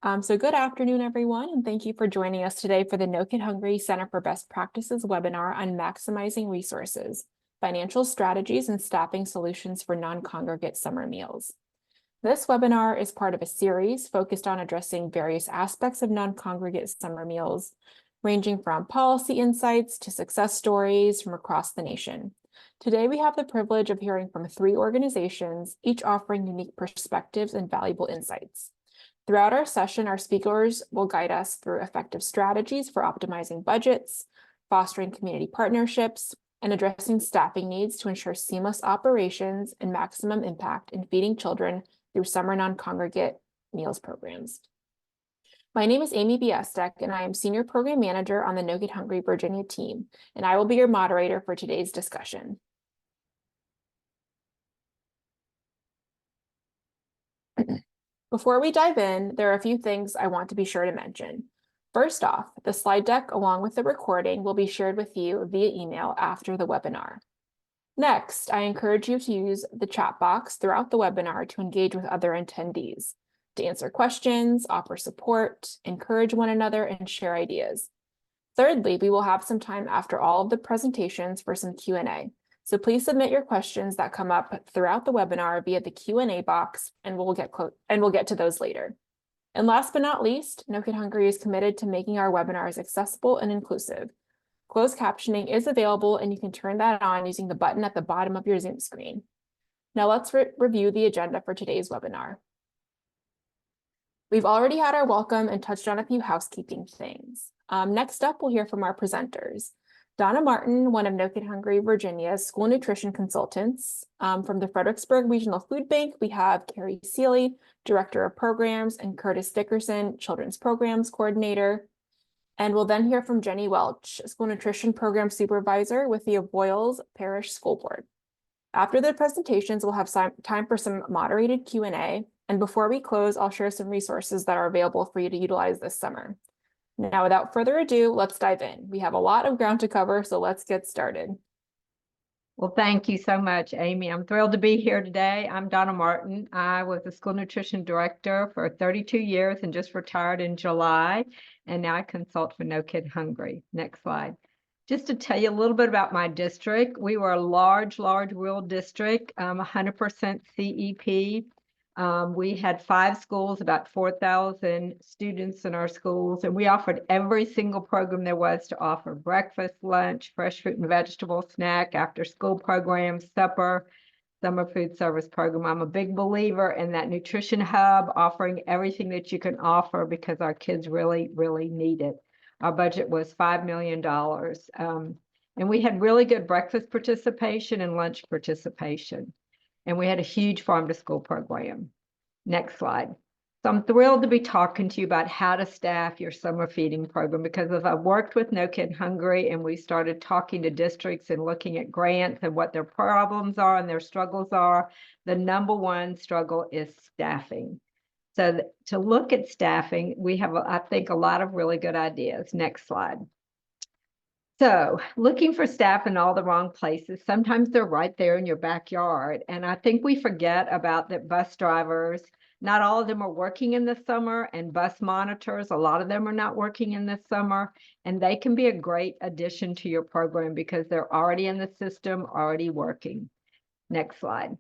So good afternoon, everyone, and thank you for joining us today for the No Kid Hungry Center for Best Practices webinar on maximizing resources, financial strategies, and staffing solutions for non-congregate summer meals. This webinar is part of a series focused on addressing various aspects of non-congregate summer meals, ranging from policy insights to success stories from across the nation. Today, we have the privilege of hearing from 3 organizations, each offering unique perspectives and valuable insights. Throughout our session, our speakers will guide us through effective strategies for optimizing budgets, fostering community partnerships, and addressing staffing needs to ensure seamless operations and maximum impact in feeding children through summer non-congregate meals programs. My name is Amy Biestek, and I am Senior Program Manager on the No Kid Hungry Virginia team, and I will be your moderator for today's discussion. Before we dive in, there are a few things I want to be sure to mention. First off, the slide deck along with the recording will be shared with you via email after the webinar. Next, I encourage you to use the chat box throughout the webinar to engage with other attendees, to answer questions, offer support, encourage one another, and share ideas. Thirdly, we will have some time after all of the presentations for some Q&A. So please submit your questions that come up throughout the webinar via the Q&A box, and we'll get to those later. And last but not least, No Kid Hungry is committed to making our webinars accessible and inclusive. Closed captioning is available, and you can turn that on using the button at the bottom of your Zoom screen. Now let's review the agenda for today's webinar. We've already had our welcome and touched on a few housekeeping things. Next up, we'll hear from our presenters. Donna Martin, one of No Kid Hungry Virginia's school nutrition consultants. From the Fredericksburg Regional Food Bank, we have Carrie Seeley, Director of Programs, and Curtis Dickerson, Children's Programs Coordinator. And we'll then hear from Jenny Welch, School Nutrition Program Supervisor with the Avoyelles Parish School Board. After the presentations, we'll have time for some moderated Q&A. And before we close, I'll share some resources that are available for you to utilize this summer. Now, without further ado, let's dive in. We have a lot of ground to cover, so let's get started. Well, thank you so much, Amy. I'm thrilled to be here today. I'm Donna Martin. I was the school nutrition director for 32 years and just retired in July. And now I consult for No Kid Hungry. Next slide. Just to tell you a little bit about my district, we were a large rural district, 100% CEP. We had 5 schools, about 4,000 students in our schools, and we offered every single program there was to offer: breakfast, lunch, fresh fruit and vegetable, snack, after school programs, supper, summer food service program. I'm a big believer in that nutrition hub, offering everything that you can offer because our kids really need it. Our budget was $5 million. And we had really good breakfast participation and lunch participation. And we had a huge farm to school program. Next slide. So I'm thrilled to be talking to you about how to staff your summer feeding program, because as I've worked with No Kid Hungry and we started talking to districts and looking at grants and what their problems are and their struggles are, the #1 struggle is staffing. So to look at staffing, we have, I think, a lot of really good ideas. Next slide. So looking for staff in all the wrong places, sometimes they're right there in your backyard. And I think we forget about that bus drivers, not all of them are working in the summer, and bus monitors, a lot of them are not working in the summer, and they can be a great addition to your program because they're already in the system, already working. Next slide.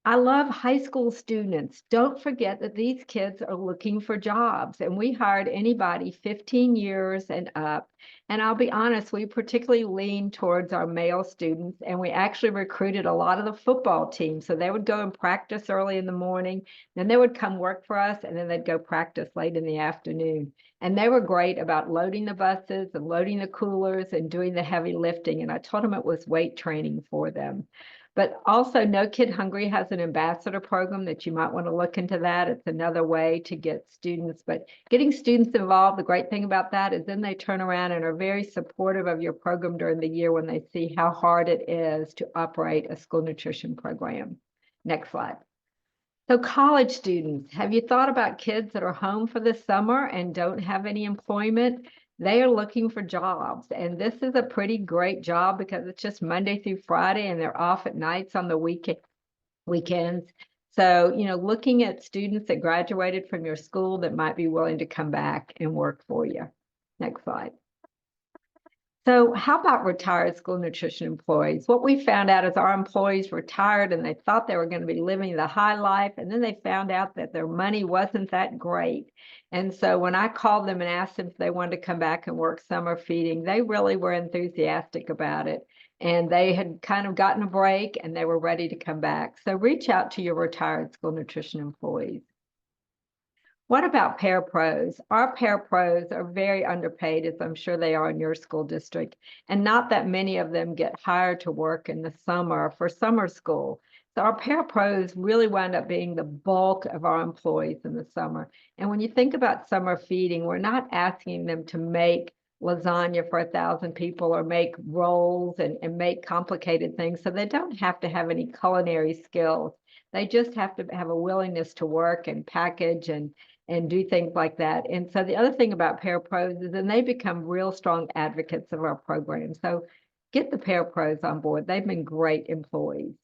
I love high school students. Don't forget that these kids are looking for jobs, and we hired anybody 15 years and up. And I'll be honest, we particularly lean towards our male students, and we actually recruited a lot of the football team. So they would go and practice early in the morning, then they would come work for us, and then they'd go practice late in the afternoon. And they were great about loading the buses and loading the coolers and doing the heavy lifting. And I told them it was weight training for them. But also, No Kid Hungry has an ambassador program that you might want to look into that. It's another way to get students, but getting students involved, the great thing about that is then they turn around and are very supportive of your program during the year when they see how hard it is to operate a school nutrition program. Next slide. So college students, have you thought about kids that are home for the summer and don't have any employment? They are looking for jobs, and this is a pretty great job because it's just Monday through Friday, and they're off at nights on the weekends. So, looking at students that graduated from your school that might be willing to come back and work for you. Next slide. So how about retired school nutrition employees? What we found out is our employees retired and they thought they were going to be living the high life. And then they found out that their money wasn't that great. And so when I called them and asked them if they wanted to come back and work summer feeding, they really were enthusiastic about it. And they had kind of gotten a break and they were ready to come back. So reach out to your retired school nutrition employees. What about parapros? Our parapros are very underpaid, as I'm sure they are in your school district, and not that many of them get hired to work in the summer for summer school. So our parapros really wind up being the bulk of our employees in the summer. And when you think about summer feeding, we're not asking them to make lasagna for 1,000 people or make rolls and make complicated things. So they don't have to have any culinary skills. They just have to have a willingness to work and package and do things like that. And so the other thing about parapros is then they become real strong advocates of our program. So get the parapros on board. They've been great employees.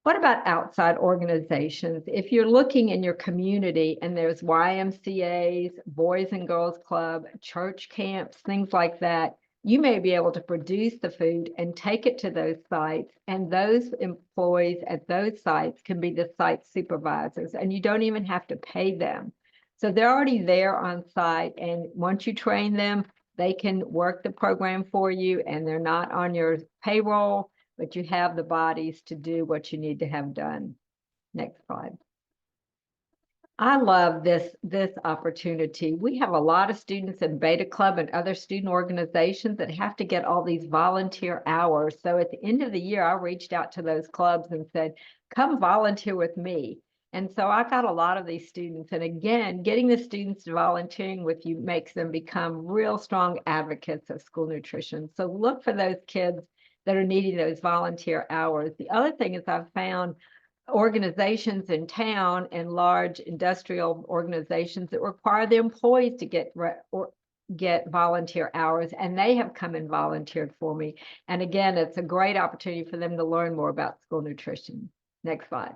What about outside organizations? If you're looking in your community and there's YMCAs, Boys and Girls Club, church camps, things like that, you may be able to produce the food and take it to those sites. And those employees at those sites can be the site supervisors, and you don't even have to pay them. So they're already there on site. And once you train them, they can work the program for you and they're not on your payroll, but you have the bodies to do what you need to have done. Next slide. I love this opportunity. We have a lot of students in Beta Club and other student organizations that have to get all these volunteer hours. So at the end of the year, I reached out to those clubs and said, come volunteer with me. And so I got a lot of these students. And again, getting the students volunteering with you makes them become real strong advocates of school nutrition. So look for those kids that are needing those volunteer hours. The other thing is I've found organizations in town and large industrial organizations that require the employees to get volunteer hours, and they have come and volunteered for me. And again, it's a great opportunity for them to learn more about school nutrition. Next slide.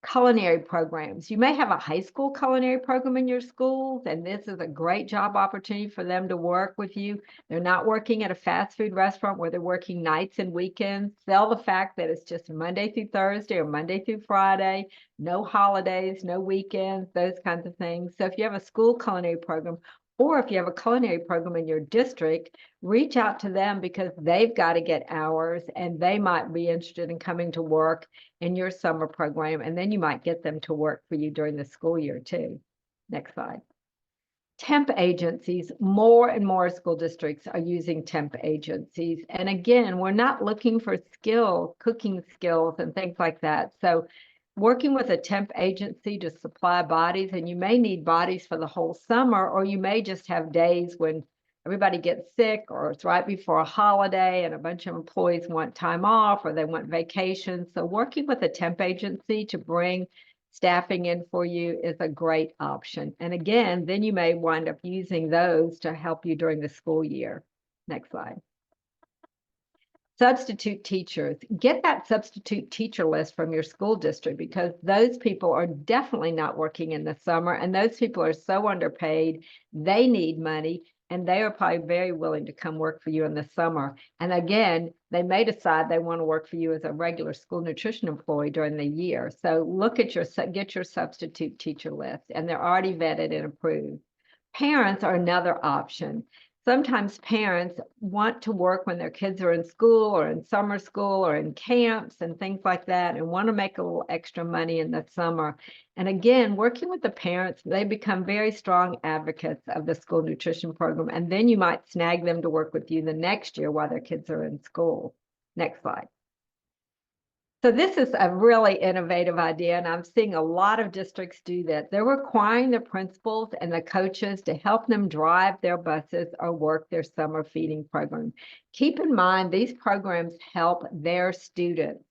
Culinary programs. You may have a high school culinary program in your schools, and this is a great job opportunity for them to work with you. They're not working at a fast food restaurant where they're working nights and weekends. Sell the fact that it's just Monday through Thursday or Monday through Friday, no holidays, no weekends, those kinds of things. So if you have a school culinary program, or if you have a culinary program in your district, reach out to them because they've got to get hours and they might be interested in coming to work in your summer program. And then you might get them to work for you during the school year too. Next slide. Temp agencies, more and more school districts are using temp agencies. And again, we're not looking for cooking skills and things like that. So working with a temp agency to supply bodies, and you may need bodies for the whole summer, or you may just have days when everybody gets sick or it's right before a holiday and a bunch of employees want time off or they want vacation. So working with a temp agency to bring staffing in for you is a great option. And again, then you may wind up using those to help you during the school year. Next slide. Substitute teachers. Get that substitute teacher list from your school district because those people are definitely not working in the summer and those people are so underpaid. They need money and they are probably very willing to come work for you in the summer. And again, they may decide they want to work for you as a regular school nutrition employee during the year. So look at get your substitute teacher list, and they're already vetted and approved. Parents are another option. Sometimes parents want to work when their kids are in school or in summer school or in camps and things like that and want to make a little extra money in the summer. And again, working with the parents, they become very strong advocates of the school nutrition program. And then you might snag them to work with you the next year while their kids are in school. Next slide. So this is a really innovative idea, and I'm seeing a lot of districts do that. They're requiring the principals and the coaches to help them drive their buses or work their summer feeding program. Keep in mind, these programs help their students,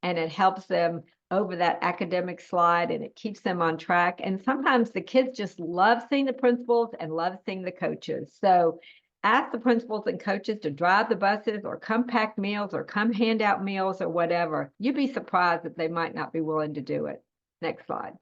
and it helps them over that academic slide, and it keeps them on track. And sometimes the kids just love seeing the principals and love seeing the coaches. So ask the principals and coaches to drive the buses or come pack meals or come hand out meals or whatever. You'd be surprised that they might not be willing to do it. Next slide.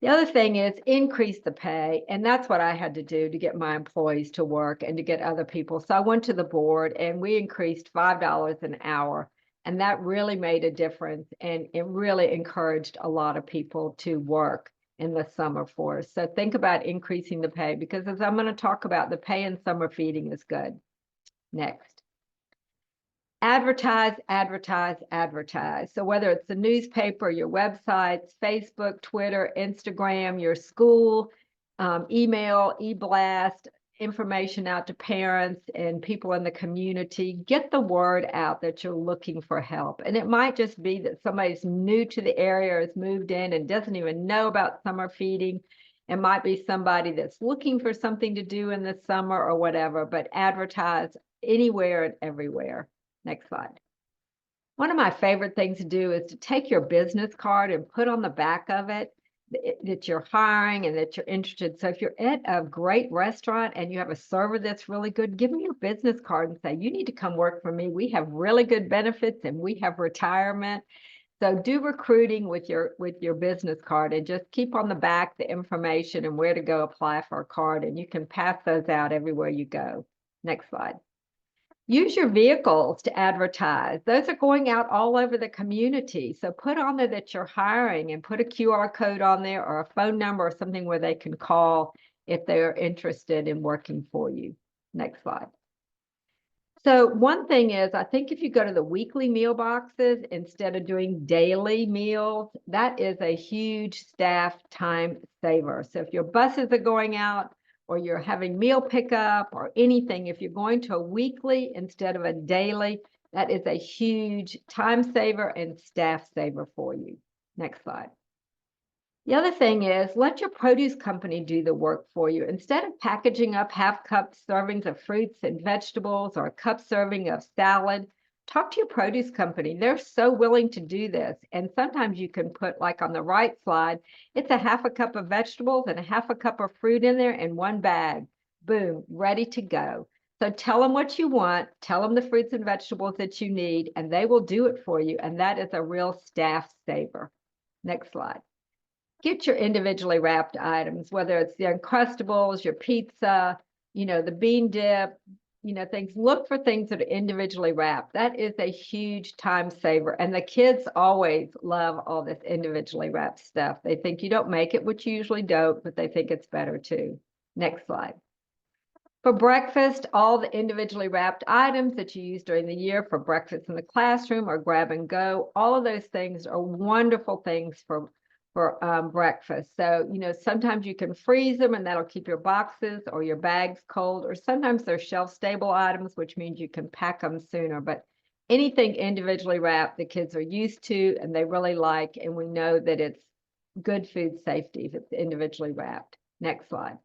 The other thing is increase the pay, and that's what I had to do to get my employees to work and to get other people. So I went to the board and we increased $5 an hour, and that really made a difference, and it really encouraged a lot of people to work in the summer for us. So think about increasing the pay, because as I'm going to talk about, the pay in summer feeding is good. Next. Advertise, advertise, advertise. So whether it's the newspaper, your websites, Facebook, Twitter, Instagram, your school, email, e-blast, information out to parents and people in the community, get the word out that you're looking for help. And it might just be that somebody's new to the area or has moved in and doesn't even know about summer feeding. It might be somebody that's looking for something to do in the summer or whatever, but advertise anywhere and everywhere. Next slide. One of my favorite things to do is to take your business card and put on the back of it that you're hiring and that you're interested. So if you're at a great restaurant and you have a server that's really good, give them your business card and say, you need to come work for me. We have really good benefits and we have retirement. So do recruiting with your business card, and just keep on the back the information and where to go apply for a card, and you can pass those out everywhere you go. Next slide. Use your vehicles to advertise. Those are going out all over the community. So put on there that you're hiring and put a QR code on there or a phone number or something where they can call if they're interested in working for you. Next slide. So one thing is, I think if you go to the weekly meal boxes instead of doing daily meals, that is a huge staff time saver. So if your buses are going out, or you're having meal pickup or anything, if you're going to a weekly instead of a daily, that is a huge time saver and staff saver for you. Next slide. The other thing is, let your produce company do the work for you. Instead of packaging up half-cup servings of fruits and vegetables or a cup serving of salad, talk to your produce company. They're so willing to do this. And sometimes you can put, like on the right slide, it's a half a cup of vegetables and a half a cup of fruit in there in one bag. Boom, ready to go. So tell them what you want, tell them the fruits and vegetables that you need, and they will do it for you. And that is a real staff saver. Next slide. Get your individually wrapped items, whether it's the Uncrustables, your pizza, the bean dip, things. Look for things that are individually wrapped. That is a huge time saver. And the kids always love all this individually wrapped stuff. They think you don't make it, which you usually don't, but they think it's better too. Next slide. For breakfast, all the individually wrapped items that you use during the year for breakfast in the classroom or grab and go, all of those things are wonderful things for breakfast. So, sometimes you can freeze them and that'll keep your boxes or your bags cold, or sometimes they're shelf stable items, which means you can pack them sooner. But anything individually wrapped, the kids are used to and they really like, and we know that it's good food safety if it's individually wrapped. Next slide.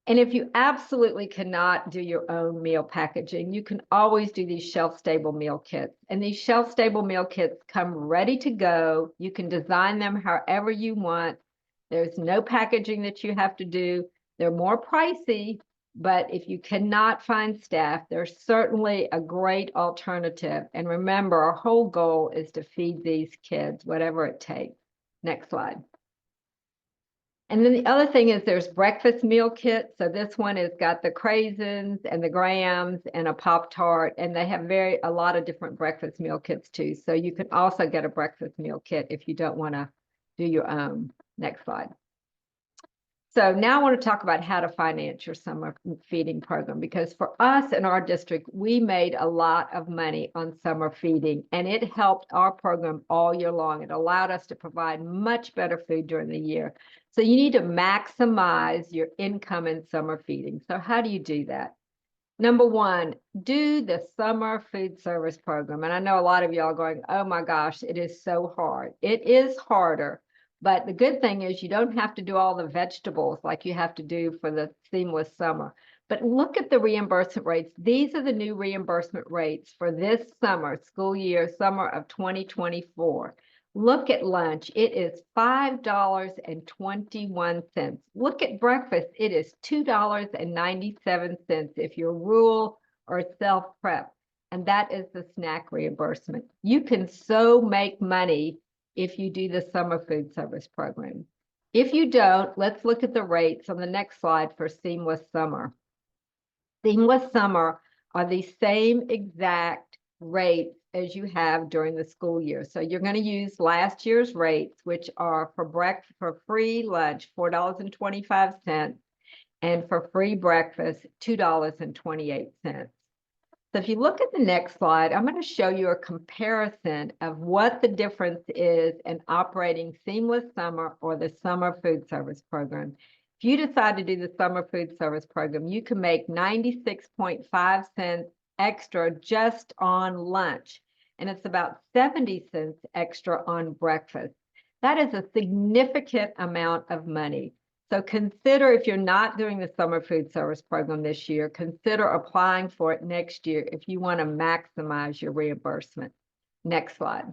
And if you absolutely cannot do your own meal packaging, you can always do these shelf-stable meal kits. And these shelf-stable meal kits come ready to go. You can design them however you want. There's no packaging that you have to do. They're more pricey, but if you cannot find staff, they're certainly a great alternative. And remember, our whole goal is to feed these kids, whatever it takes. Next slide. And then the other thing is there's breakfast meal kits. So this one has got the craisins and the grahams and a Pop-Tart, and they have a lot of different breakfast meal kits too. So you can also get a breakfast meal kit if you don't want to do your own. Next slide. So now I want to talk about how to finance your summer feeding program, because for us in our district, we made a lot of money on summer feeding, and it helped our program all year long. It allowed us to provide much better food during the year. So you need to maximize your income in summer feeding. So how do you do that? Number one, do the summer food service program. And I know a lot of y'all are going, oh my gosh, it is so hard. It is harder. But the good thing is you don't have to do all the vegetables like you have to do for the seamless summer. But look at the reimbursement rates. These are the new reimbursement rates for this summer, school year, summer of 2024. Look at lunch. It is $5.21. Look at breakfast. It is $2.97 if you're rural or self-prep. And that is the snack reimbursement. You can so make money if you do the summer food service program. If you don't, let's look at the rates on the next slide for seamless summer. Seamless summer are the same exact rates as you have during the school year. So you're going to use last year's rates, which are for free lunch, $4.25, and for free breakfast, $2.28. So if you look at the next slide, I'm going to show you a comparison of what the difference is in operating seamless summer or the summer food service program. If you decide to do the summer food service program, you can make 96.5 cents extra just on lunch, and it's about 70 cents extra on breakfast. That is a significant amount of money. So consider, if you're not doing the summer food service program this year, consider applying for it next year if you want to maximize your reimbursement. Next slide.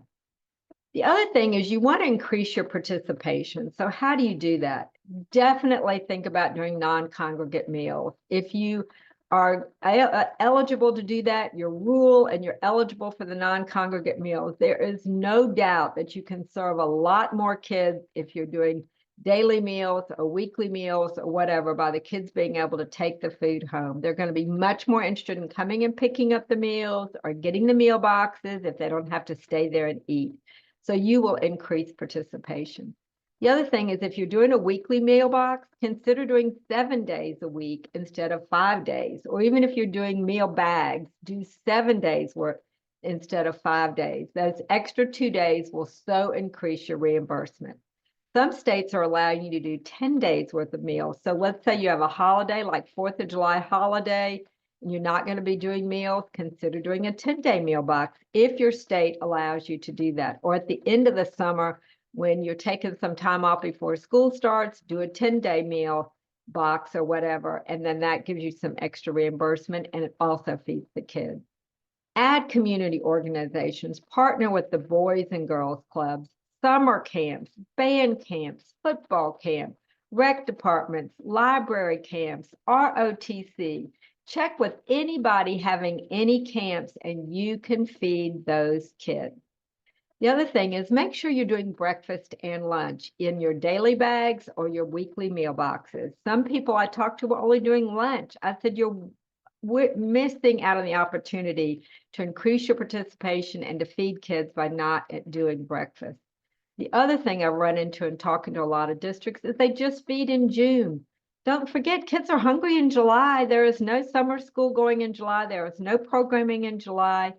The other thing is you want to increase your participation. So how do you do that? Definitely think about doing non-congregate meals. If you are eligible to do that, you're rural and you're eligible for the non-congregate meals, there is no doubt that you can serve a lot more kids if you're doing daily meals or weekly meals or whatever, by the kids being able to take the food home. They're going to be much more interested in coming and picking up the meals or getting the meal boxes if they don't have to stay there and eat. So you will increase participation. The other thing is, if you're doing a weekly meal box, consider doing 7 days a week instead of 5 days. Or even if you're doing meal bags, do 7 days worth instead of 5 days. Those extra 2 days will so increase your reimbursement. Some states are allowing you to do 10 days worth of meals. So let's say you have a holiday like 4th of July holiday, and you're not going to be doing meals, consider doing a 10-day meal box if your state allows you to do that. Or at the end of the summer, when you're taking some time off before school starts, do a 10-day meal box or whatever, and then that gives you some extra reimbursement, and it also feeds the kids. Add community organizations, partner with the Boys and Girls Clubs, summer camps, band camps, football camp, rec departments, library camps, ROTC. Check with anybody having any camps and you can feed those kids. The other thing is, make sure you're doing breakfast and lunch in your daily bags or your weekly meal boxes. Some people I talked to were only doing lunch. I said, you're missing out on the opportunity to increase your participation and to feed kids by not doing breakfast. The other thing I've run into in talking to a lot of districts is they just feed in June. Don't forget, kids are hungry in July. There is no summer school going in July. There is no programming in July.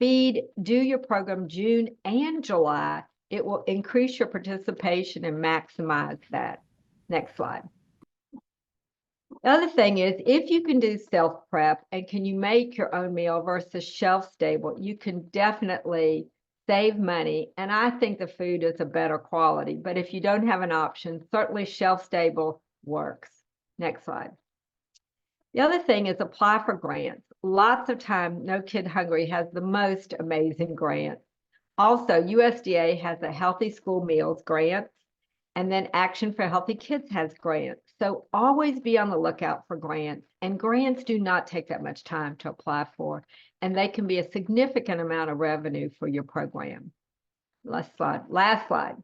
Do your program June and July. It will increase your participation and maximize that. Next slide. The other thing is, if you can do self-prep and can you make your own meal versus shelf-stable, you can definitely save money. And I think the food is a better quality. But if you don't have an option, certainly shelf-stable works. Next slide. The other thing is apply for grants. Lots of time, No Kid Hungry has the most amazing grants. Also, USDA has a Healthy School Meals grant, and then Action for Healthy Kids has grants. So always be on the lookout for grants. And grants do not take that much time to apply for, and they can be a significant amount of revenue for your program. Last slide.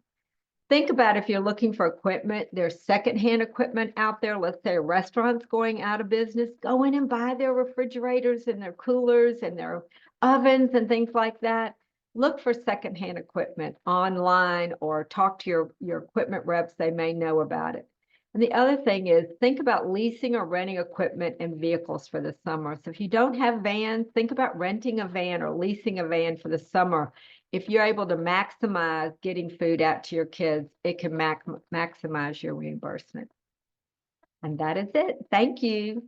Think about if you're looking for equipment, there's secondhand equipment out there. Let's say a restaurant's going out of business, go in and buy their refrigerators and their coolers and their ovens and things like that. Look for secondhand equipment online or talk to your equipment reps. They may know about it. And the other thing is, think about leasing or renting equipment and vehicles for the summer. So if you don't have vans, think about renting a van or leasing a van for the summer. If you're able to maximize getting food out to your kids, it can maximize your reimbursement. And that is it. Thank you.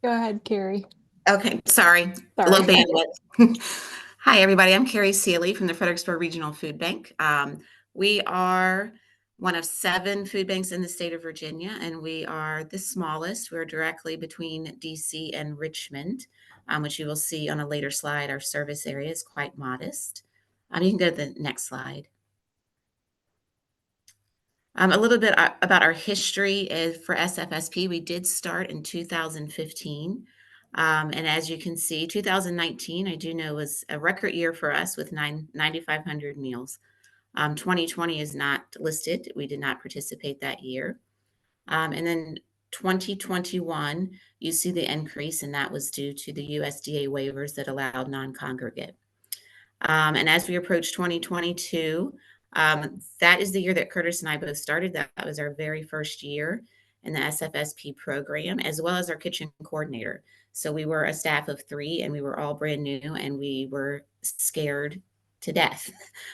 Go ahead, Carrie. Okay, sorry, a Sorry. little bandwidth. Hi, everybody. I'm Carrie Seeley from the Fredericksburg Regional Food Bank. We are one of 7 food banks in the state of Virginia, and we are the smallest. We're directly between DC and Richmond, which you will see on a later slide. Our service area is quite modest. You can go to the next slide. A little bit about our history is for SFSP. We did start in 2015. And as you can see, 2019, I do know, was a record year for us with 9,500 meals. 2020 is not listed. We did not participate that year. And then 2021, you see the increase, and that was due to the USDA waivers that allowed non-congregate. And as we approach 2022, that is the year that Curtis and I both started. That was our very first year in the SFSP program, as well as our kitchen coordinator. So we were a staff of 3, and we were all brand new, and we were scared to death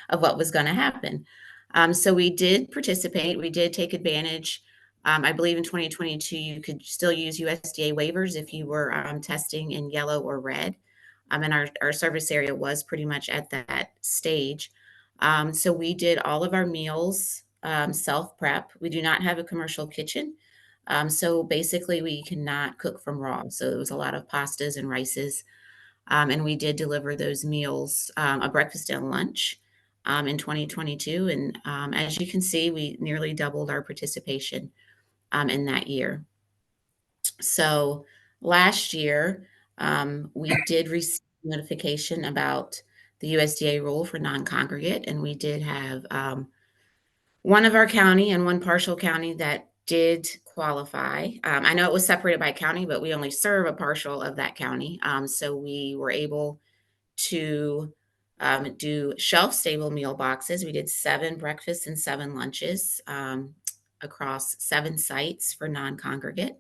of what was going to happen. So we did participate. We did take advantage. I believe in 2022, you could still use USDA waivers if you were testing in yellow or red. And our service area was pretty much at that stage. So we did all of our meals self prep. We do not have a commercial kitchen. So basically, we cannot cook from raw. So it was a lot of pastas and rices. And we did deliver those meals, a breakfast and lunch in 2022. And as you can see, we nearly doubled our participation in that year. So last year, we did receive notification about the USDA rule for non-congregate, and we did have one of our county and one partial county that did qualify. I know it was separated by county, but we only serve a partial of that county. So we were able to do shelf-stable meal boxes. We did 7 breakfasts and 7 lunches across 7 sites for non-congregate.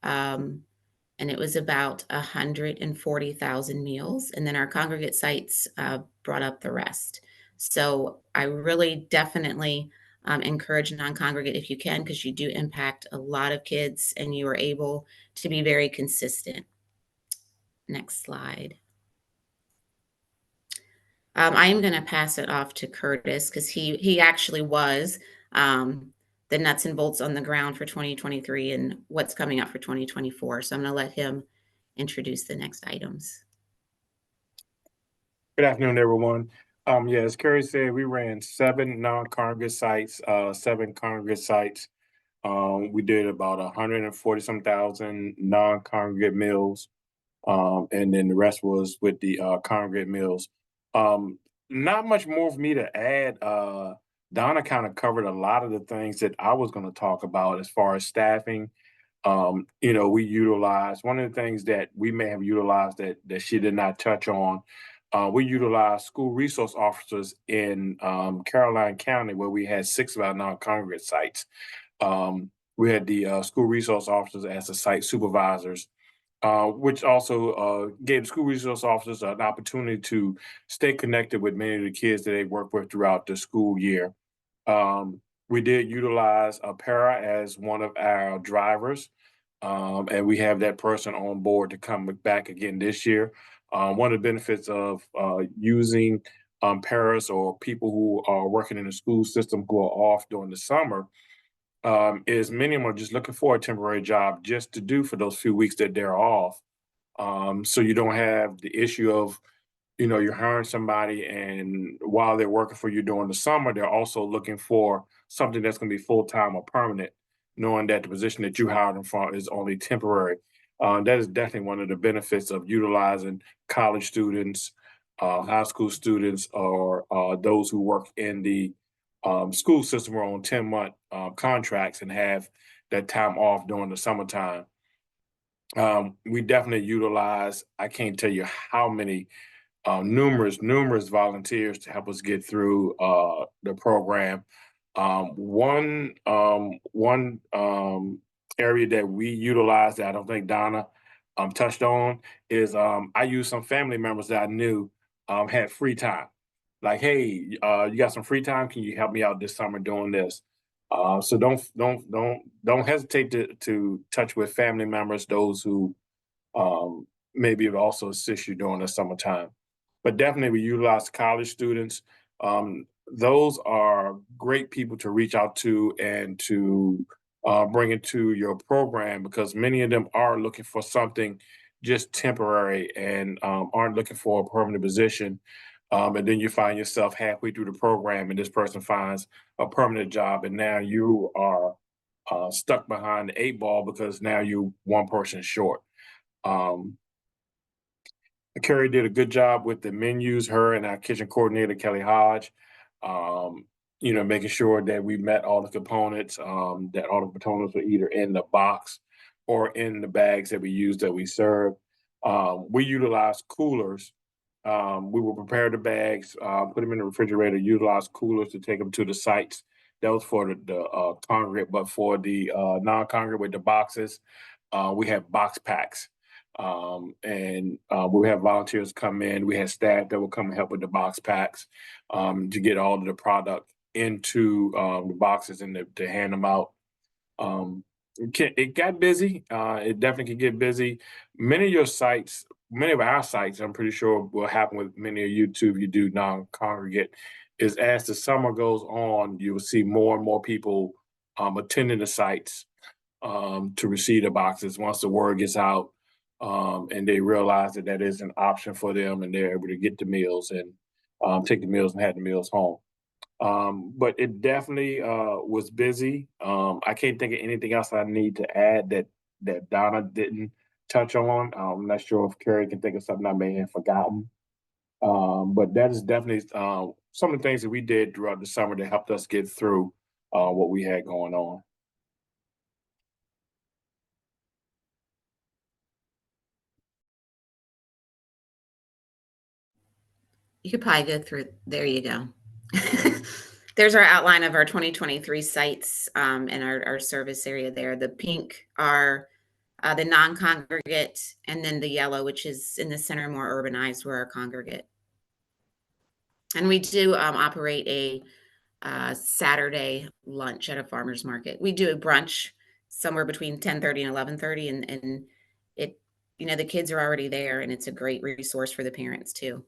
And it was about 140,000 meals. And then our congregate sites brought up the rest. So I really definitely encourage non-congregate if you can, because you do impact a lot of kids and you are able to be very consistent. Next slide. I am going to pass it off to Curtis because he actually was the nuts and bolts on the ground for 2023 and what's coming up for 2024. So I'm going to let him introduce the next items. Good afternoon, everyone. Yeah, as Carrie said, we ran 7 non-congregate sites, 7 congregate sites. We did about 140 some thousand non-congregate meals, and then the rest was with the congregate meals. Not much more for me to add. Donna kind of covered a lot of the things that I was going to talk about as far as staffing. We utilize one of the things that we may have utilized that she did not touch on. We utilize school resource officers in Caroline County, where we had 6 of our non-congregate sites. We had the school resource officers as the site supervisors, which also gave school resource officers an opportunity to stay connected with many of the kids that they work with throughout the school year. We did utilize a para as one of our drivers, and we have that person on board to come back again this year. One of the benefits of using paras or people who are working in the school system who are off during the summer is many of them are just looking for a temporary job just to do for those few weeks that they're off. So you don't have the issue of, you're hiring somebody and while they're working for you during the summer, they're also looking for something that's going to be full-time or permanent, knowing that the position that you hired them for is only temporary. That is definitely one of the benefits of utilizing college students, high school students, or those who work in the school system are on 10-month contracts and have that time off during the summertime. We definitely utilize, I can't tell you how many numerous volunteers to help us get through the program. One area that we utilize that I don't think Donna touched on is I used some family members that I knew had free time. Like, hey, you got some free time? Can you help me out this summer doing this? So don't hesitate to touch with family members, those who maybe it also assist you during the summertime. But definitely we utilize college students. Those are great people to reach out to and to bring into your program, because many of them are looking for something just temporary and aren't looking for a permanent position. And then you find yourself halfway through the program and this person finds a permanent job, and now you are stuck behind the 8 ball because now you're one person short. Um, Carrie did a good job with the menus, her and our kitchen coordinator, Kelly Hodge, making sure that we met all the components, that all the components were either in the box or in the bags that we use that we serve. We utilize coolers. We will prepare the bags, put them in the refrigerator, utilize coolers to take them to the sites. That was for the congregate, but for the non-congregate with the boxes, we have box packs. And we have volunteers come in. We had staff that will come and help with the box packs to get all of the product into the boxes and to hand them out. It got busy. It definitely can get busy. Many of our sites, I'm pretty sure will happen with many of you too, if you do non-congregate, is as the summer goes on, you will see more and more people attending the sites to receive the boxes once the word gets out, and they realize that that is an option for them, and they're able to get the meals and take the meals and have the meals home. But it definitely was busy. I can't think of anything else I need to add that Donna didn't touch on. I'm not sure if Carrie can think of something I may have forgotten. But that is definitely some of the things that we did throughout the summer that helped us get through what we had going on. You could probably go through, there you go. There's our outline of our 2023 sites and our service area there. The pink are the non-congregate, and then the yellow, which is in the center, more urbanized, were our congregate. And we do operate a Saturday lunch at a farmer's market. We do a brunch somewhere between 10:30 and 11:30, and it, the kids are already there, and it's a great resource for the parents too.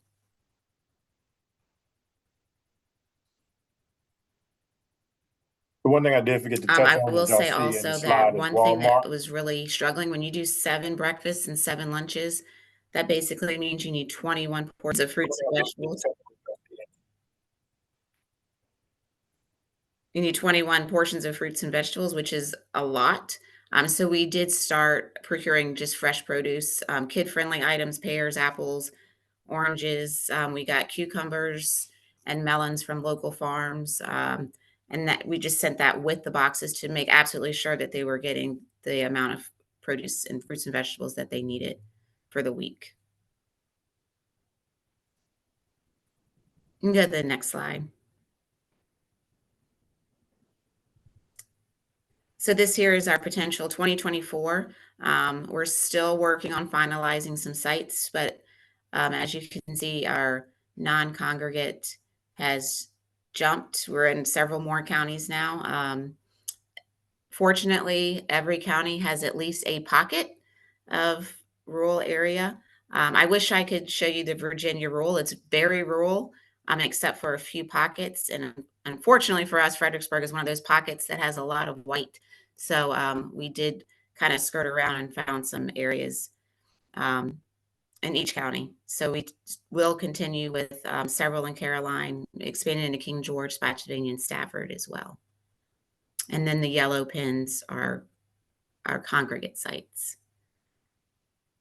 The one thing I did forget to touch I on will that y'all say see in the also that slide is one thing that Walmart. was really struggling, when you do 7 breakfasts and 7 lunches, that basically means you need 21 portions of fruits and vegetables. You need 21 portions of fruits and vegetables, which is a lot. So we did start procuring just fresh produce, kid-friendly items, pears, apples, oranges. We got cucumbers and melons from local farms. And that we just sent that with the boxes to make absolutely sure that they were getting the amount of produce and fruits and vegetables that they needed for the week. You can go to the next slide. So this here is our potential 2024. We're still working on finalizing some sites, but as you can see, our non-congregate has jumped. We're in several more counties now. Fortunately, every county has at least a pocket of rural area. I wish I could show you the Virginia rural. It's very rural, except for a few pockets. And unfortunately for us, Fredericksburg is one of those pockets that has a lot of white. So we did kind of skirt around and found some areas in each county. So we will continue with several in Caroline, expanding into King George, Spotsylvania, and Stafford as well. And then the yellow pins are our congregate sites.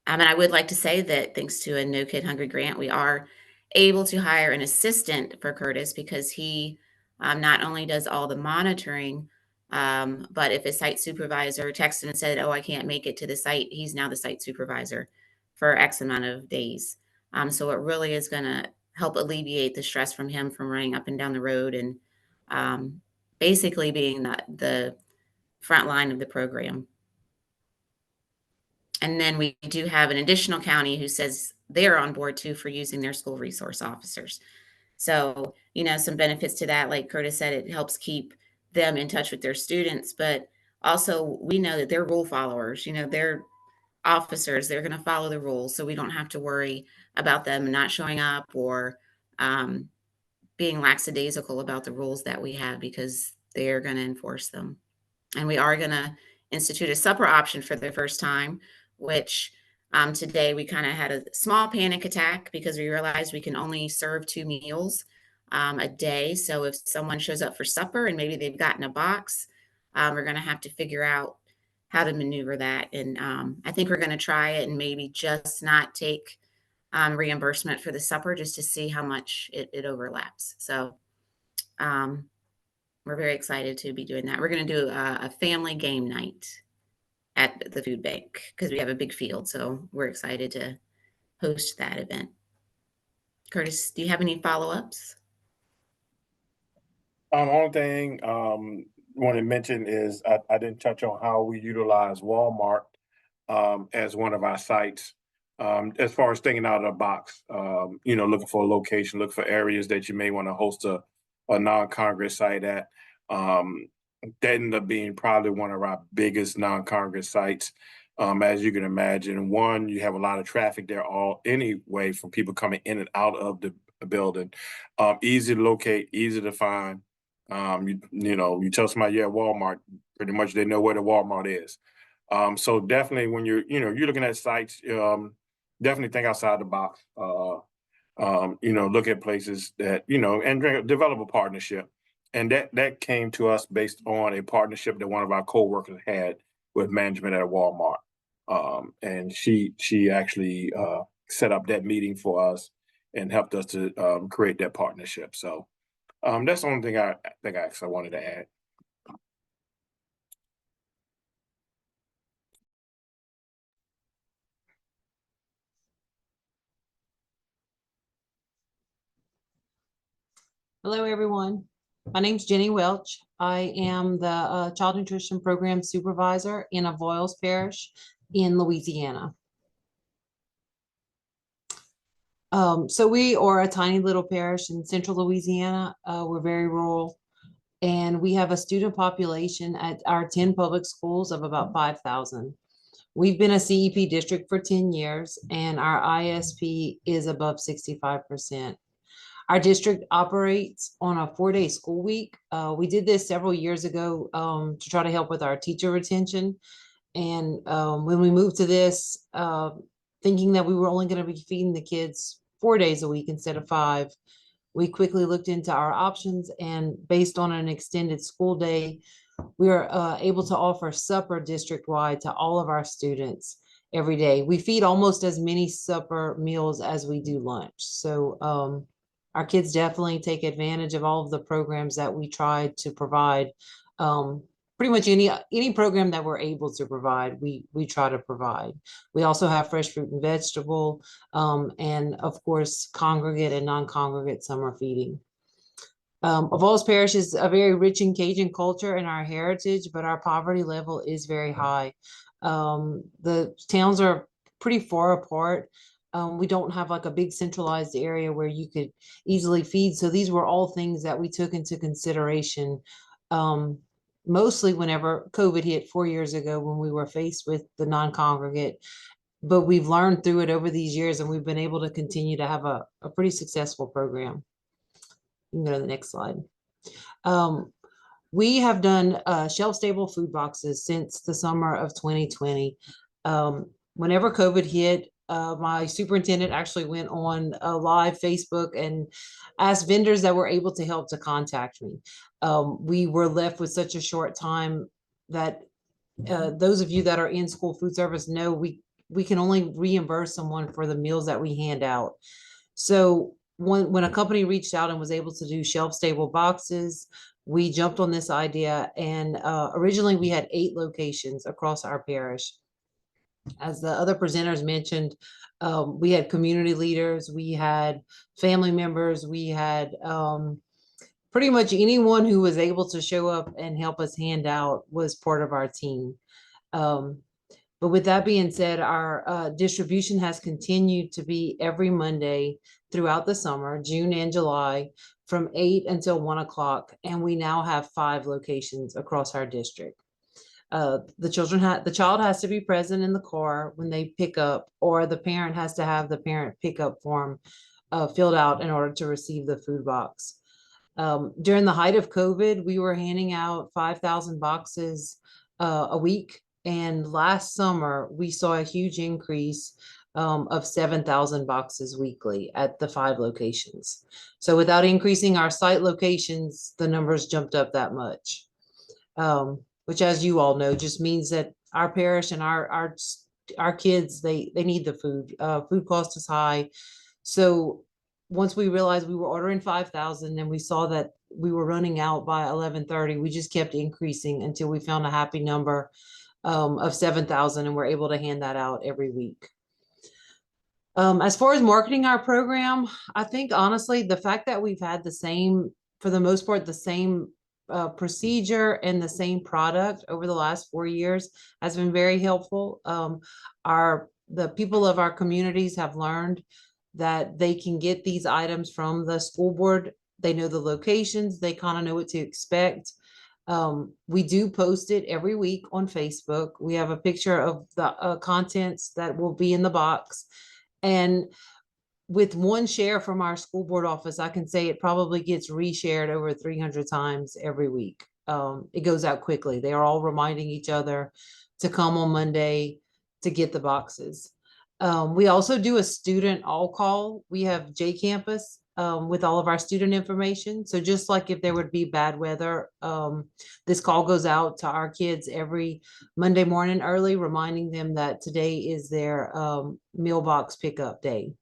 And I would like to say that thanks to a No Kid Hungry grant, we are able to hire an assistant for Curtis, because he not only does all the monitoring, but if a site supervisor texted and said, "Oh, I can't make it to the site," he's now the site supervisor for X amount of days. So it really is going to help alleviate the stress from him from running up and down the road and basically being the front line of the program. And then we do have an additional county who says they're on board too for using their school resource officers. So, some benefits to that, like Curtis said, it helps keep them in touch with their students, but also we know that they're rule followers. They're officers. They're going to follow the rules, so we don't have to worry about them not showing up or being lackadaisical about the rules that we have, because they're going to enforce them. And we are going to institute a supper option for the first time, which today we kind of had a small panic attack because we realized we can only serve 2 meals a day. So if someone shows up for supper and maybe they've gotten a box, we're going to have to figure out how to maneuver that. And I think we're going to try it and maybe just not take reimbursement for the supper, just to see how much it overlaps. So we're very excited to be doing that. We're going to do a family game night at the food bank because we have a big field. So we're excited to host that event. Curtis, do you have any follow-ups? Only thing want to mention is I didn't touch on how we utilize Walmart as one of our sites. As far as thinking out of the box, looking for a location, look for areas that you may want to host a non-Congregate site at. That ended up being probably one of our biggest non-Congregate sites. As you can imagine, one, you have a lot of traffic there all anyway from people coming in and out of the building. Easy to locate, easy to find. You tell somebody you're at Walmart, pretty much they know where the Walmart is. So definitely when you're looking at sites, definitely think outside the box. Look at places that, and develop a partnership. And that came to us based on a partnership that one of our coworkers had with management at Walmart. And she actually set up that meeting for us and helped us to create that partnership. So that's the only thing I think I wanted to add. Hello, everyone. My name's Jenny Welch. I am the Child Nutrition Program Supervisor in Avoyles Parish in Louisiana. So we are a tiny little parish in central Louisiana. We're very rural, and we have a student population at our 10 public schools of about 5,000. We've been a CEP district for 10 years, and our ISP is above 65%. Our district operates on a 4-day school week. We did this several years ago to try to help with our teacher retention. And when we moved to this, thinking that we were only going to be feeding the kids 4 days a week instead of 5, we quickly looked into our options, and based on an extended school day, we are able to offer supper district-wide to all of our students every day. We feed almost as many supper meals as we do lunch. So our kids definitely take advantage of all of the programs that we try to provide. Pretty much any program that we're able to provide, we try to provide. We also have fresh fruit and vegetable, and of course, congregate and non-congregate summer feeding. Avoyles Parish is a very rich in Cajun culture and our heritage, but our poverty level is very high. The towns are pretty far apart. We don't have like a big centralized area where you could easily feed. So these were all things that we took into consideration, mostly whenever COVID hit 4 years ago when we were faced with the non-congregate. But we've learned through it over these years, and we've been able to continue to have a pretty successful program. You can go to the next slide. We have done shelf-stable food boxes since the summer of 2020. Whenever COVID hit, my superintendent actually went on a live Facebook and asked vendors that were able to help to contact me. We were left with such a short time that those of you that are in school food service know we can only reimburse someone for the meals that we hand out. So when a company reached out and was able to do shelf-stable boxes, we jumped on this idea. And originally we had 8 locations across our parish. As the other presenters mentioned, we had community leaders, we had family members, we had pretty much anyone who was able to show up and help us hand out was part of our team. But with that being said, our distribution has continued to be every Monday throughout the summer, June and July, from 8 until 1 o'clock. And we now have 5 locations across our district. The child has to be present in the car when they pick up, or the parent has to have the parent pickup form filled out in order to receive the food box. During the height of COVID, we were handing out 5,000 boxes a week. And last summer, we saw a huge increase of 7,000 boxes weekly at the 5 locations. So without increasing our site locations, the numbers jumped up that much. Which, as you all know, just means that our parish and our kids, they need the food. Food cost is high. So once we realized we were ordering 5,000 and we saw that we were running out by 11:30, we just kept increasing until we found a happy number of 7,000, and we're able to hand that out every week. As far as marketing our program, I think honestly, the fact that we've had for the most part, the same procedure and the same product over the last 4 years has been very helpful. The people of our communities have learned that they can get these items from the school board. They know the locations, they kind of know what to expect. We do post it every week on Facebook. We have a picture of the contents that will be in the box. And with one share from our school board office, I can say it probably gets reshared over 300 times every week. It goes out quickly. They are all reminding each other to come on Monday to get the boxes. We also do a student all call. We have J Campus with all of our student information. So just like if there would be bad weather, this call goes out to our kids every Monday morning early, reminding them that today is their meal box pickup day.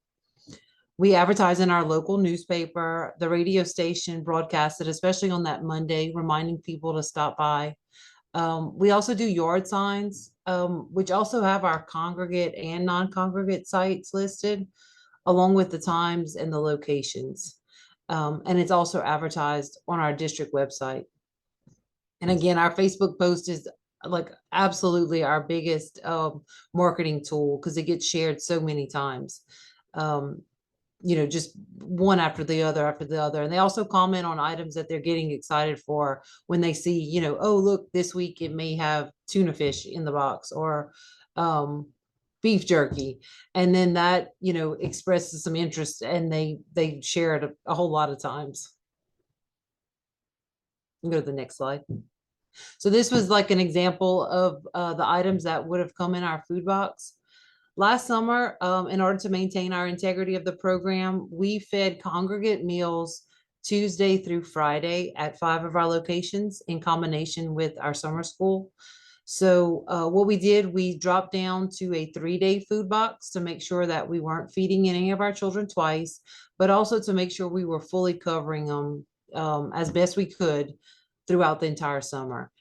We advertise in our local newspaper, the radio station broadcasted, especially on that Monday, reminding people to stop by. We also do yard signs, which also have our congregate and non-congregate sites listed, along with the times and the locations. And it's also advertised on our district website. And again, our Facebook post is like absolutely our biggest marketing tool because it gets shared so many times. Just one after the other. And they also comment on items that they're getting excited for when they see, oh, look, this week it may have tuna fish in the box or beef jerky. And then that, expresses some interest and they share it a whole lot of times. Go to the next slide. So this was like an example of the items that would have come in our food box. Last summer, in order to maintain our integrity of the program, we fed congregate meals Tuesday through Friday at 5 of our locations in combination with our summer school. So what we did, we dropped down to a 3-day food box to make sure that we weren't feeding any of our children twice, but also to make sure we were fully covering them as best we could throughout the entire summer.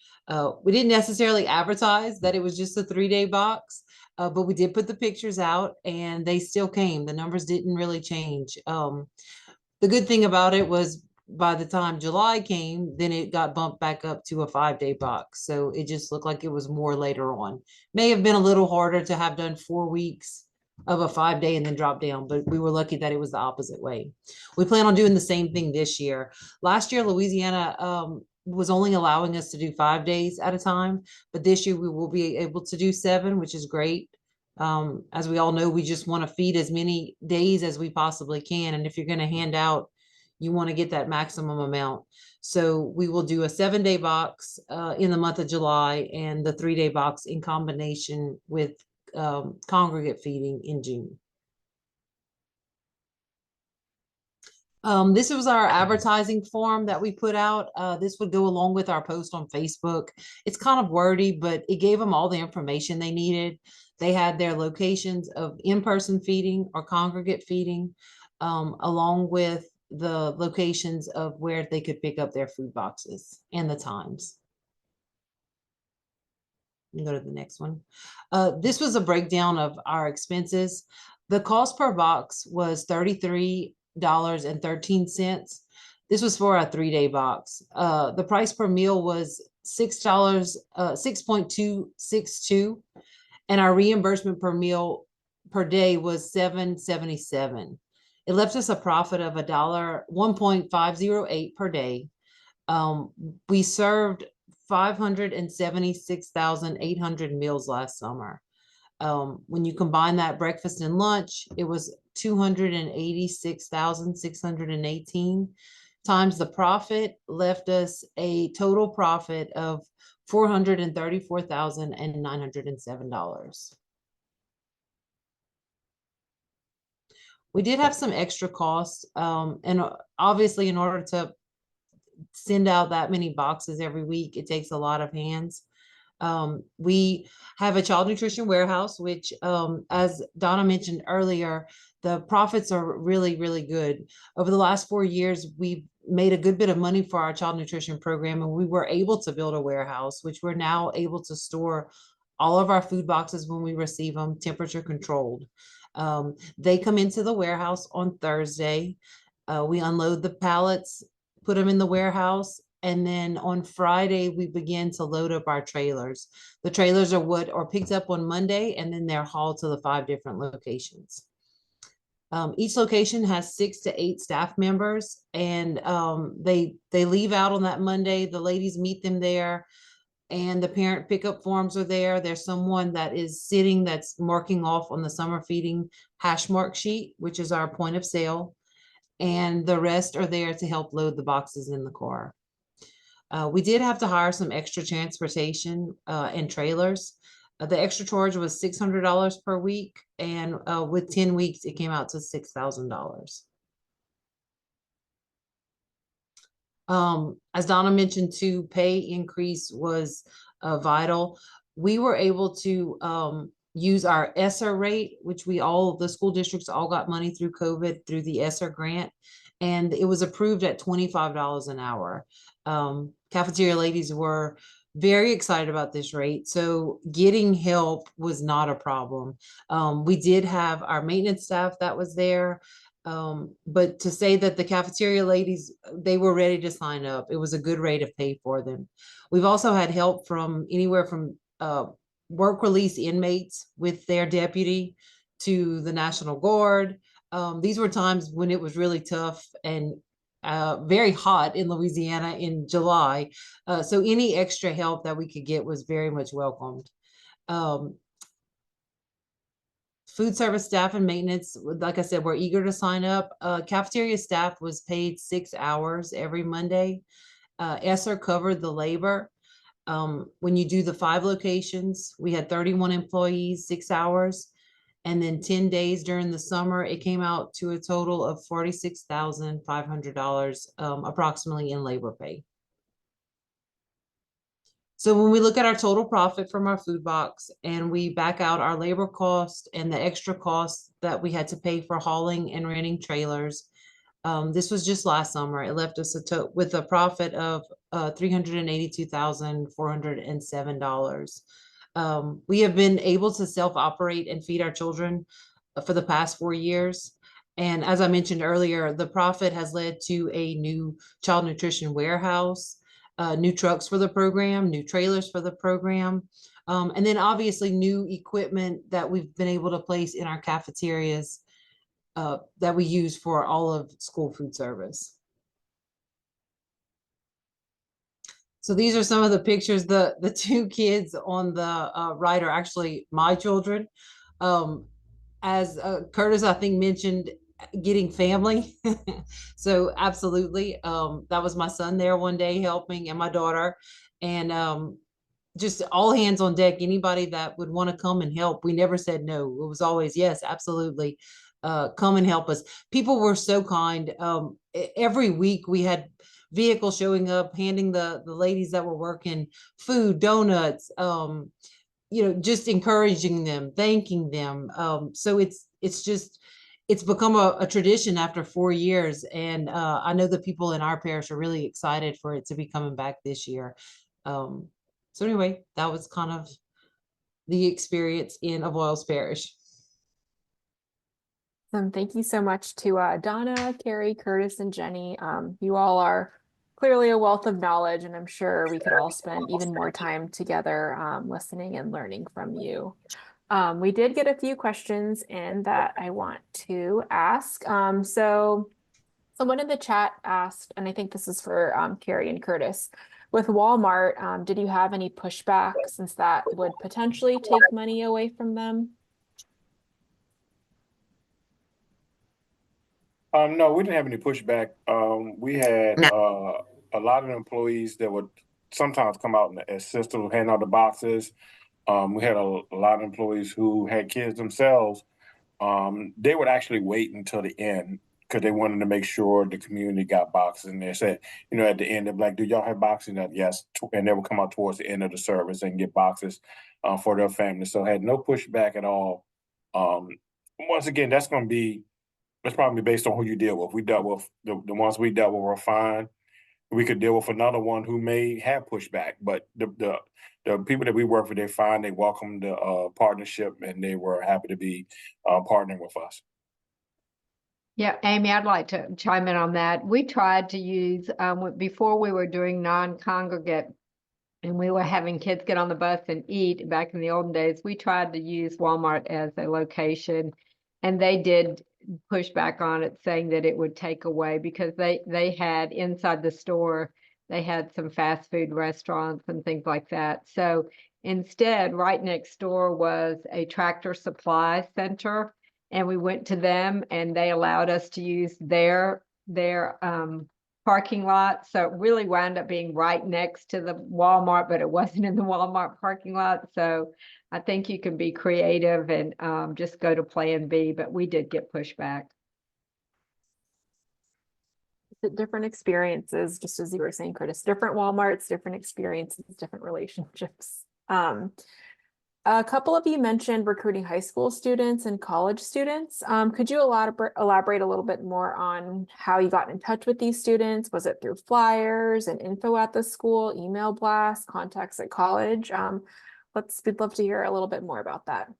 We didn't necessarily advertise that it was just a 3-day box. But we did put the pictures out and they still came. The numbers didn't really change. The good thing about it was by the time July came, then it got bumped back up to a 5-day box. So it just looked like it was more later on. May have been a little harder to have done 4 weeks of a 5-day and then drop down, but we were lucky that it was the opposite way. We plan on doing the same thing this year. Last year, Louisiana was only allowing us to do 5 days at a time, but this year we will be able to do 7, which is great. As we all know, we just want to feed as many days as we possibly can. And if you're going to hand out, you want to get that maximum amount. So we will do a 7-day box in the month of July and the 3-day box in combination with congregate feeding in June. This was our advertising form that we put out. This would go along with our post on Facebook. It's kind of wordy, but it gave them all the information they needed. They had their locations of in-person feeding or congregate feeding, along with the locations of where they could pick up their food boxes and the times. Go to the next one. This was a breakdown of our expenses. The cost per box was $33.13. This was for a 3-day box. The price per meal was $6.262, and our reimbursement per meal per day was $7.77. It left us a profit of $1.508 per day. We served 576,800 meals last summer. When you combine that breakfast and lunch, it was 286,618 times the profit left us a total profit of $434,907. We did have some extra costs, and obviously in order to send out that many boxes every week, it takes a lot of hands. We have a child nutrition warehouse, which, as Donna mentioned earlier, the profits are really, really good. Over the last 4 years, we've made a good bit of money for our child nutrition program, and we were able to build a warehouse, which we're now able to store all of our food boxes when we receive them, temperature controlled. They come into the warehouse on Thursday. We unload the pallets, put them in the warehouse, and then on Friday, we begin to load up our trailers. The trailers are what are picked up on Monday, and then they're hauled to the 5 different locations. Each location has 6 to 8 staff members, and they leave out on that Monday. The ladies meet them there, and the parent pickup forms are there. There's someone that is sitting that's marking off on the summer feeding hash mark sheet, which is our point of sale, and the rest are there to help load the boxes in the car. We did have to hire some extra transportation and trailers. The extra charge was $600 per week, and with 10 weeks, it came out to $6,000. As Donna mentioned too, pay increase was vital. We were able to use our ESSER rate, which the school districts all got money through COVID through the ESSER grant, and it was approved at $25 an hour. Cafeteria ladies were very excited about this rate, so getting help was not a problem. We did have our maintenance staff that was there, but to say that the cafeteria ladies, they were ready to sign up. It was a good rate of pay for them. We've also had help from anywhere from work release inmates with their deputy to the National Guard. These were times when it was really tough and very hot in Louisiana in July. So any extra help that we could get was very much welcomed. Food service staff and maintenance, like I said, we're eager to sign up. Cafeteria staff was paid 6 hours every Monday. ESSER covered the labor. When you do the 5 locations, we had 31 employees, 6 hours. And then 10 days during the summer, it came out to a total of $46,500 approximately in labor pay. So when we look at our total profit from our food box and we back out our labor cost and the extra costs that we had to pay for hauling and renting trailers, this was just last summer. It left us with a profit of $382,407. We have been able to self-operate and feed our children for the past 4 years. And as I mentioned earlier, the profit has led to a new child nutrition warehouse, new trucks for the program, new trailers for the program, and then obviously new equipment that we've been able to place in our cafeterias that we use for all of school food service. So these are some of the pictures. The 2 kids on the right are actually my children. As Curtis, I think, mentioned, getting family. So absolutely, that was my son there one day helping, and my daughter, and just all hands on deck. Anybody that would want to come and help, we never said no. It was always yes, absolutely, come and help us. People were so kind. Every week we had vehicles showing up, handing the ladies that were working food, donuts, just encouraging them, thanking them. So it's become a tradition after 4 years. And I know the people in our parish are really excited for it to be coming back this year. So anyway, that was kind of the experience in Avoyelles Parish. Thank you so much to Donna, Carrie, Curtis, and Jenny. You all are clearly a wealth of knowledge, and I'm sure we could all spend even more time together listening and learning from you. We did get a few questions in that I want to ask. So someone in the chat asked, and I think this is for Carrie and Curtis, With Walmart, did you have any pushback since that would potentially take money away from them? No, we didn't have any pushback. We had No. a lot of employees that would sometimes come out and assist to hand out the boxes. We had a lot of employees who had kids themselves. They would actually wait until the end because they wanted to make sure the community got boxes. And they said, at the end, they're like, "Do y'all have boxes?" And yes, and they would come out towards the end of the service and get boxes for their family. So had no pushback at all. Um, Once again, that's probably based on who you deal with. We dealt with the ones we dealt with were fine. We could deal with another one who may have pushback, but the people that we work with, they're fine. They welcome the partnership, and they were happy to be partnering with us. Yeah, Amy, I'd like to chime in on that. We tried to use, before we were doing non-congregate and we were having kids get on the bus and eat back in the olden days, we tried to use Walmart as a location, and they did push back on it, saying that it would take away, because they had inside the store, they had some fast food restaurants and things like that. So instead, right next door was a Tractor Supply Center, and we went to them and they allowed us to use their parking lot. So it really wound up being right next to the Walmart, but it wasn't in the Walmart parking lot. So I think you can be creative and just go to plan B, but we did get pushback. Different experiences, just as you were saying, Curtis, different Walmarts, different experiences, different relationships. A couple of you mentioned recruiting high school students and college students. Could you elaborate a little bit more on how you got in touch with these students? Was it through flyers and info at the school, email blasts, contacts at college? We'd love to hear a little bit more about that.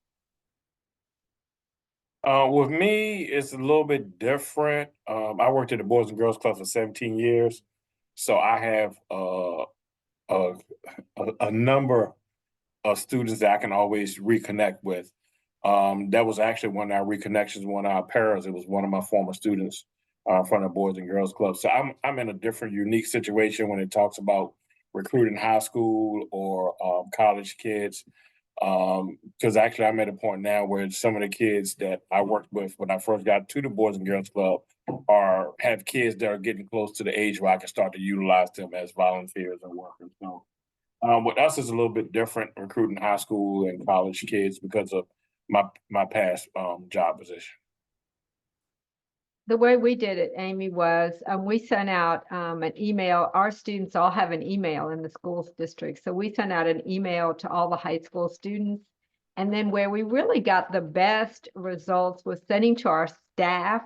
With me, it's a little bit different. I worked at the Boys and Girls Club for 17 years, so I have a number of students that I can always reconnect with. That was actually one of our reconnections, one of our pairs. It was one of my former students from the Boys and Girls Club. So I'm in a different, unique situation when it talks about recruiting high school or college kids. Because actually I'm at a point now where some of the kids that I worked with when I first got to the Boys and Girls Club have kids that are getting close to the age where I can start to utilize them as volunteers or workers. So with us, it's a little bit different recruiting high school and college kids because of my past job position. The way we did it, Amy, was we sent out an email. Our students all have an email in the schools district. So we sent out an email to all the high school students. And then where we really got the best results was sending to our staff,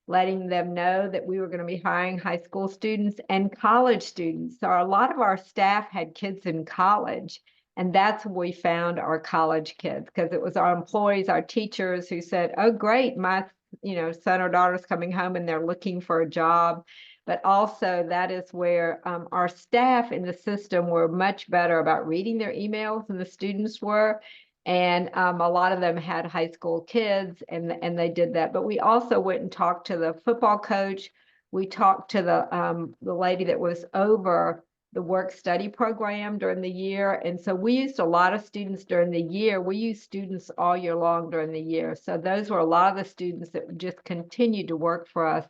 letting them know that we were going to be hiring high school students and college students. So a lot of our staff had kids in college. And that's where we found our college kids, because it was our employees, our teachers who said, "Oh, great, my son or daughter's coming home and they're looking for a job." But also that is where our staff in the system were much better about reading their emails than the students were. And a lot of them had high school kids, and they did that. But we also went and talked to the football coach. We talked to the lady that was over the work study program during the year. And so we used a lot of students during the year. We used students all year long during the year. So those were a lot of the students that just continued to work for us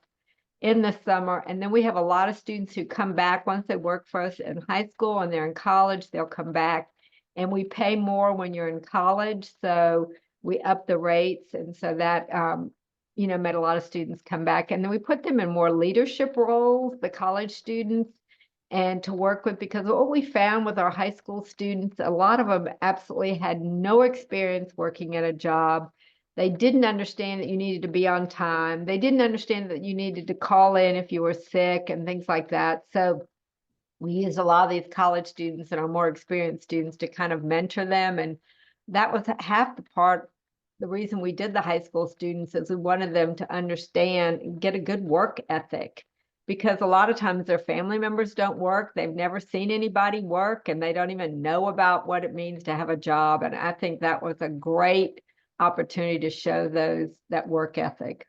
in the summer. And then we have a lot of students who come back once they work for us in high school and they're in college, they'll come back. And we pay more when you're in college. So we up the rates. And so that, made a lot of students come back. And then we put them in more leadership roles, the college students, and to work with, because what we found with our high school students, a lot of them absolutely had no experience working at a job. They didn't understand that you needed to be on time. They didn't understand that you needed to call in if you were sick and things like that. So we use a lot of these college students and our more experienced students to kind of mentor them. And that was half the reason we did the high school students, is we wanted them to understand and get a good work ethic. Because a lot of times their family members don't work, they've never seen anybody work, and they don't even know about what it means to have a job. And I think that was a great opportunity to show that work ethic.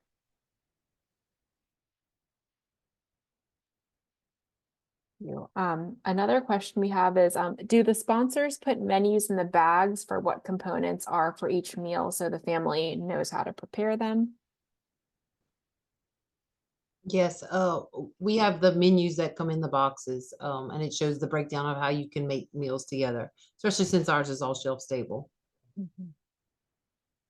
you. Another question we have is, do the sponsors put menus in the bags for what components are for each meal so the family knows how to prepare them? Yes, we have the menus that come in the boxes, and it shows the breakdown of how you can make meals together, especially since ours is all shelf stable.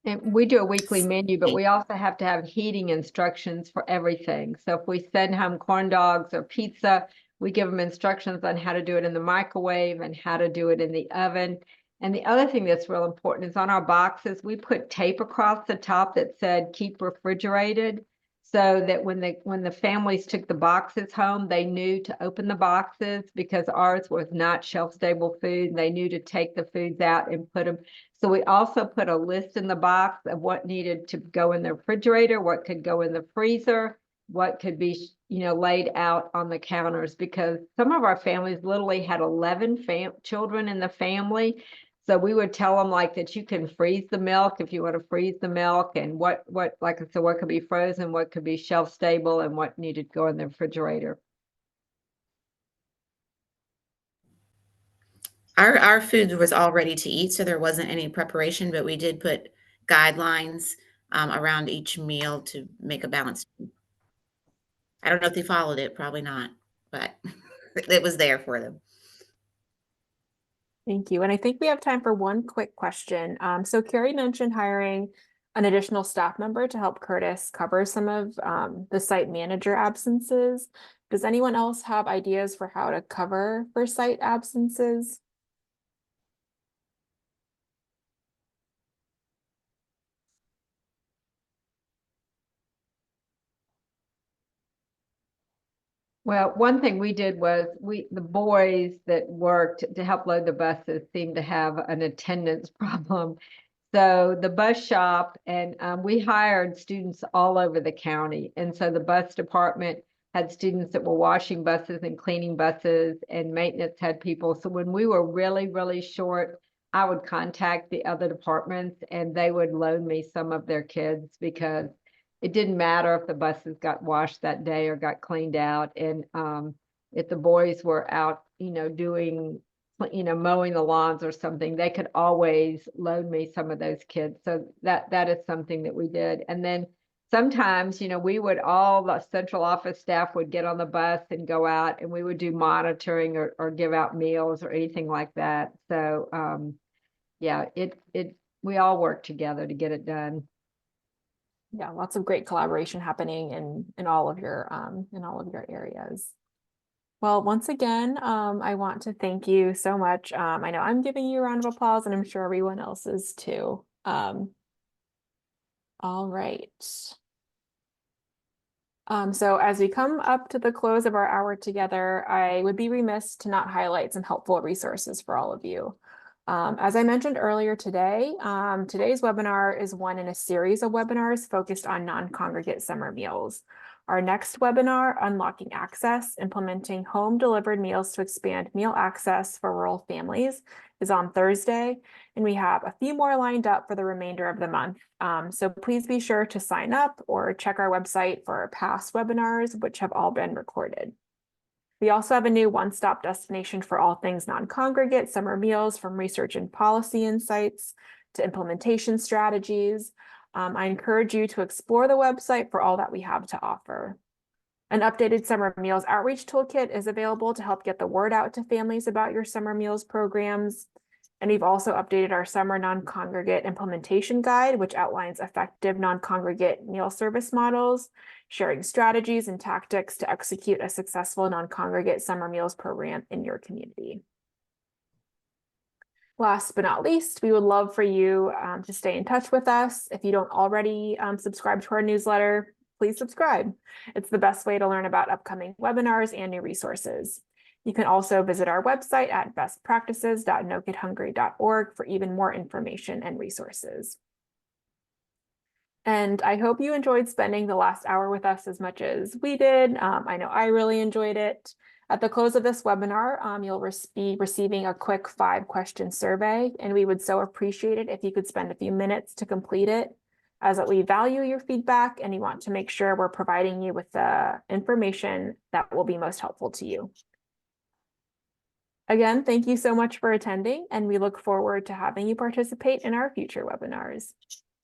And we do a weekly menu, but we also have to have heating instructions for everything. So if we send home corn dogs or pizza, we give them instructions on how to do it in the microwave and how to do it in the oven. And the other thing that's real important is on our boxes, we put tape across the top that said keep refrigerated. So that when the families took the boxes home, they knew to open the boxes because ours was not shelf stable food. They knew to take the foods out and put them. So we also put a list in the box of what needed to go in the refrigerator, what could go in the freezer, what could be, laid out on the counters, because some of our families literally had 11 children in the family. So we would tell them like that you can freeze the milk if you want to freeze the milk, and what like I said, what could be frozen, what could be shelf stable, and what needed to go in the refrigerator. Our food was all ready to eat, so there wasn't any preparation, but we did put guidelines around each meal to make a balanced. I don't know if they followed it, probably not, but it was there for them. Thank you. And I think we have time for one quick question. So Carrie mentioned hiring an additional staff member to help Curtis cover some of the site manager absences. Does anyone else have ideas for how to cover for site absences? Well, one thing we did was the boys that worked to help load the buses seemed to have an attendance problem. So the bus shop, and we hired students all over the county. And so the bus department had students that were washing buses and cleaning buses, and maintenance had people. So when we were really, really short, I would contact the other departments and they would loan me some of their kids, because it didn't matter if the buses got washed that day or got cleaned out. And if the boys were out, doing, mowing the lawns or something, they could always loan me some of those kids. So that is something that we did. And then sometimes, we would, all the central office staff would get on the bus and go out, and we would do monitoring or give out meals or anything like that. So yeah, we all work together to get it done. Yeah, lots of great collaboration happening in all of your areas. Well, once again, I want to thank you so much. I know I'm giving you a round of applause, and I'm sure everyone else is too. All right. So as we come up to the close of our hour together, I would be remiss to not highlight some helpful resources for all of you. As I mentioned earlier today, today's webinar is one in a series of webinars focused on non-congregate summer meals. Our next webinar, Unlocking Access, Implementing Home Delivered Meals to Expand Meal Access for Rural Families, is on Thursday, and we have a few more lined up for the remainder of the month. So please be sure to sign up or check our website for our past webinars, which have all been recorded. We also have a new one-stop destination for all things non-congregate summer meals, from research and policy insights to implementation strategies. I encourage you to explore the website for all that we have to offer. An updated summer meals outreach toolkit is available to help get the word out to families about your summer meals programs. And we've also updated our summer non-congregate implementation guide, which outlines effective non-congregate meal service models, sharing strategies and tactics to execute a successful non-congregate summer meals program in your community. Last but not least, we would love for you to stay in touch with us. If you don't already subscribe to our newsletter, please subscribe. It's the best way to learn about upcoming webinars and new resources. You can also visit our website at bestpractices.nokidhungry.org for even more information and resources. And I hope you enjoyed spending the last hour with us as much as we did. I know I really enjoyed it. At the close of this webinar, you'll be receiving a quick 5-question survey, and we would so appreciate it if you could spend a few minutes to complete it, as we value your feedback and we want to make sure we're providing you with the information that will be most helpful to you. Again, thank you so much for attending, and we look forward to having you participate in our future webinars.